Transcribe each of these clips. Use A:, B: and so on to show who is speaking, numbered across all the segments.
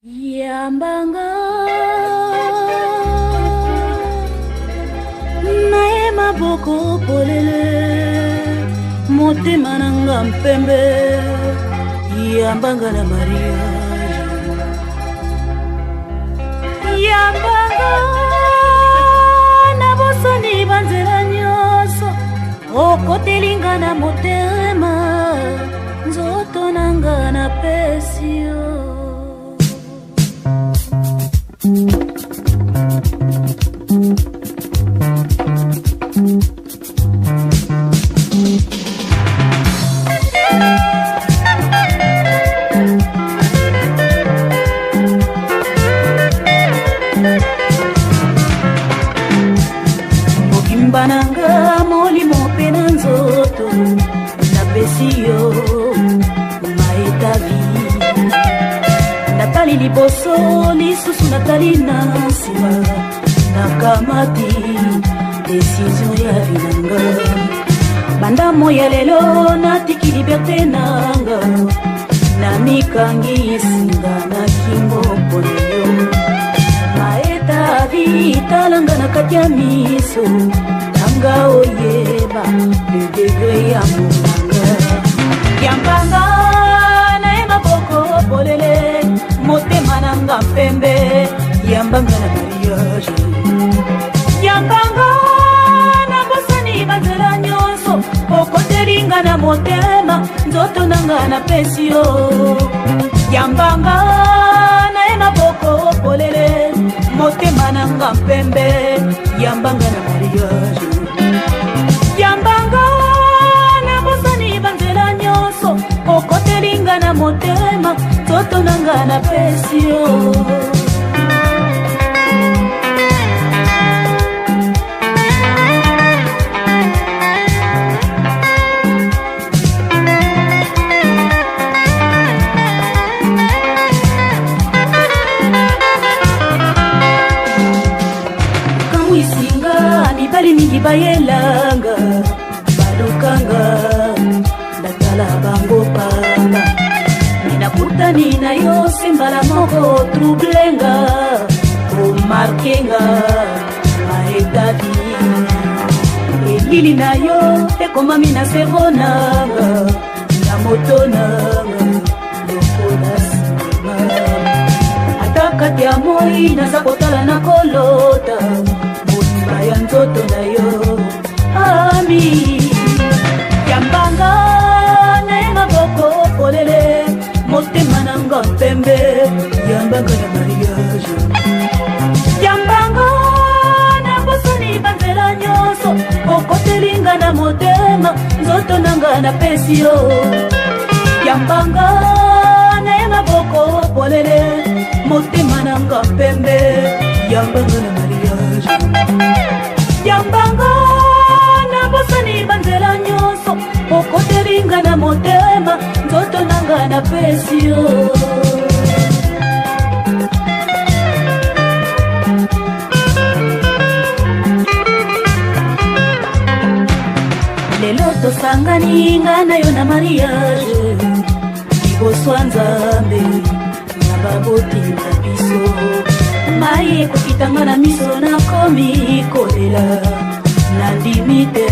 A: Yambanga nae maboko polele motema nanga mpembe yambanga na Maria yambanga na bosani banzela nyonso okotelinga na motema nzoto nanga na pesio Bananga molimo pena nzoto na pesio maetavi natali liboso lisusu natali na nsima nakamati desizio ya vinanga banda moya lelo natiki liberte nanga na mikangi singa na kimbo poneyo maetavi talanga na kati ya miso Tanga oyeba le degré ya monanga Yambanga na ema boko polele motema nanga mpembe Yambanga na mariage Yambanga na bosani banzela nyonso okotelinga na motema nzoto nanga na pesio Yambanga na ema boko polele motema nanga mpembe Yambanga na mariage Yambanga na bosani banzela nyonso okotelinga na motema toto nanga na pesio Mibali mingi bayelanga balukanga datala bango pamba ninakutani na yo simbala moko troublenga omarkenga maetavi elili na yo ekomami na servo nanga na moto nanga lokola sinema ata kati ya moi naza kotala na kolota ya nzoto na yo ami Yambanga na ema boko polele motema nanga mpembe Yambanga na mariage Yambanga na bosani banzela nyonso okotelinga na motema nzoto nanga na pesio Yambanga na ema boko polele motema nanga mpembe Yambanga na mariage Yambanga na bosani banzela nyonso okotelinga na motema nzoto nanga na pesio lelo tosangani nga na yo na mariage liboso ya Nzambe na baboti na biso mai ekokitanga na miso nakomi kolela nandimi te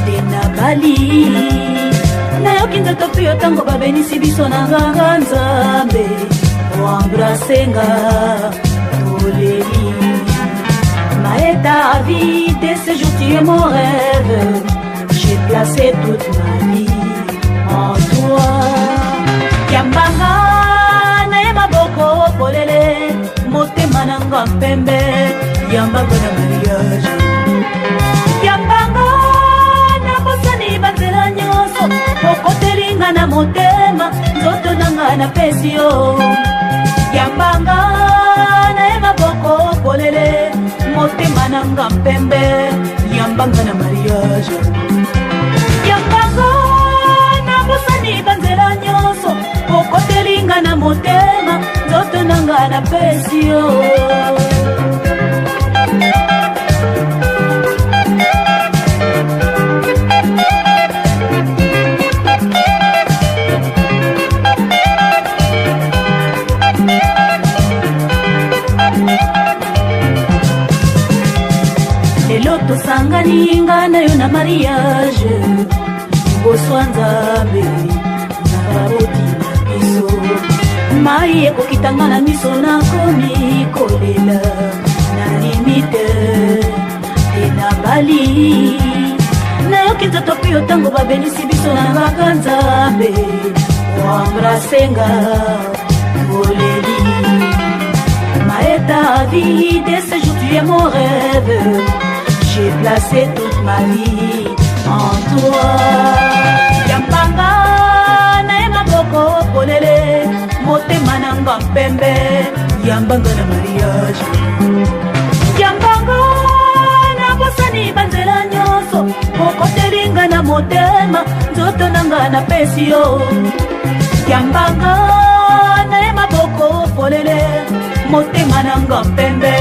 A: nde nabali nayoki nzoto mpe yo ntango babenisi biso na nganga Nzambe oambrasenga toleli maeta vie de ce jour tu es mon rêve j'ai placé toute ma vie en toi Yambanga na ema boko polele motema nanga mpembe Yambanga na mariage Yambanga na bosani banzela nyonso okotelinga na motema nzoto nanga na pesio Yambanga na ema boko polele motema nanga mpembe Yambanga na mariage Yambanga na bosani banzela nyonso okotelinga na motema nzoto nanga na pesio esangani nga na yo na mariage liboso ya Nzambe na baboti na biso mai ekokitanga na miso nakomi kolela na limite te na bali nayoki nzoto mpe yo ntango babelisi biso na baka Nzambe oambrasenga boleli Maëta vie de ce jour tu es mon rêve. J'ai placé toute ma vie en toi. Yambanga na ema boko polele motema nanga pembe yambanga na mariage. Yambanga na bosani banzela nyonso okotelinga na motema nzoto nanga na pesi yo. Yambanga na ema boko polele motema nanga pembe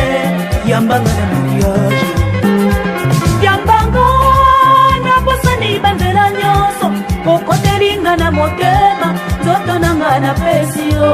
A: yambanga na mariage. Yambanga na bosani banzela nyonso okotelinga na motema nzoto nanga na pesi yo.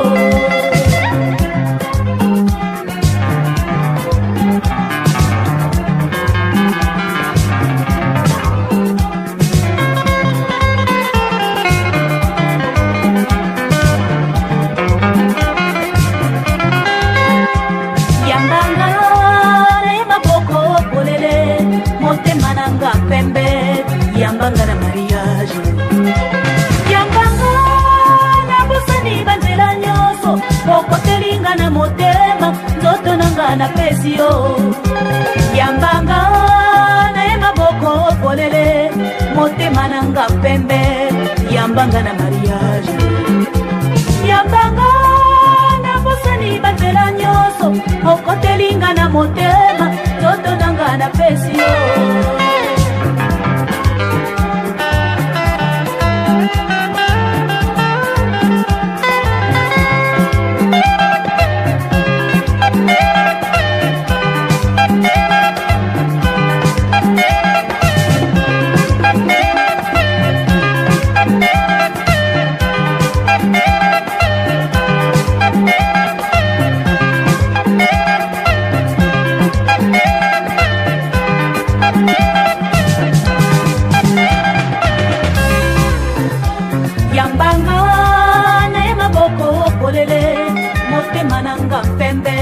A: Yambanga na mariage. Yambanga na bosani banzela nyonso okotelinga na motema nzoto nanga na pesi yo. Yambanga na ema boko polele motema nanga pembe yambanga na mariage. Yambanga na bosani banzela nyonso okotelinga na motema nzoto nanga na pesi yo. Yambanga na ema boko polele motema nanga pembe